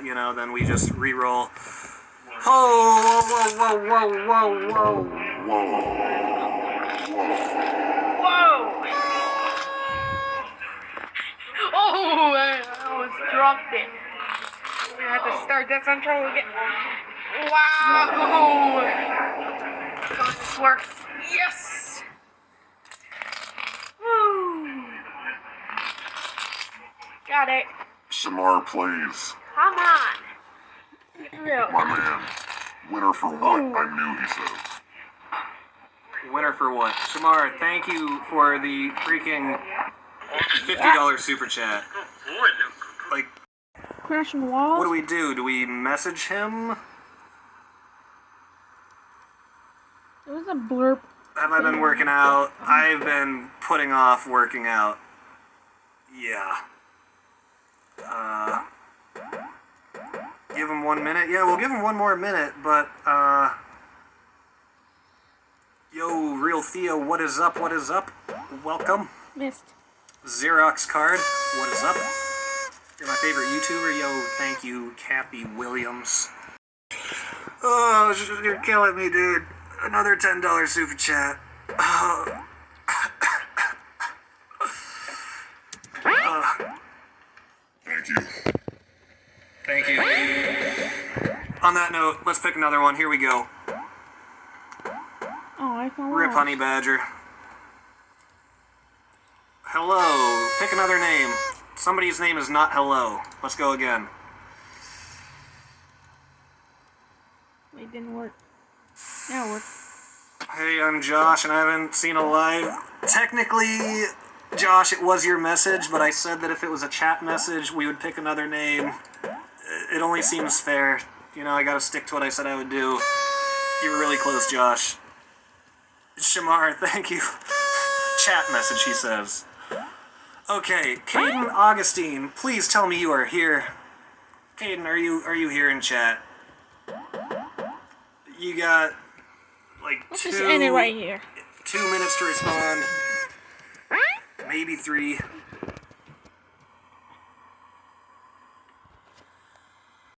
you know, then we just re-roll. Oh, whoa, whoa, whoa, whoa, whoa, whoa. Whoa! Oh, I almost dropped it. I have to start this intro again. Wow! Come on, this works. Yes! Woo! Got it. Shamar plays. Come on. Get real. My man. Winner for what? I knew he said. Winner for what? Shamar, thank you for the freaking $50 super chat. Like, Crashing walls? what do we do? Do we message him? It was a blurb. Have I been working out? I've been putting off working out. Yeah. Give him 1 minute? Yeah, we'll give him one more minute, but, yo, Real Theo, what is up? What is up? Welcome. Missed. Xerox Card, what is up? You're my favorite YouTuber. Yo, thank you, Cappy Williams. Oh, you're killing me, dude. Another $10 super chat. Thank you. Thank you. On that note, let's pick another one. Here we go. Oh, I found Rip Honey Badger. Hello. Pick another name. Somebody's name is not hello. Let's go again. It didn't work. Now it worked. Hey, I'm Josh, and I haven't seen a live. Technically, Josh, it was your message, but I said that if it was a chat message, we would pick another name. It only seems fair. You know, I gotta stick to what I said I would do. You were really close, Josh. Shamar, thank you. Chat message, he says. Okay, Caden Augustine, please tell me you are here. Caden, are you here in chat? You got like Let's just end it right here. 2 minutes to respond. Maybe 3.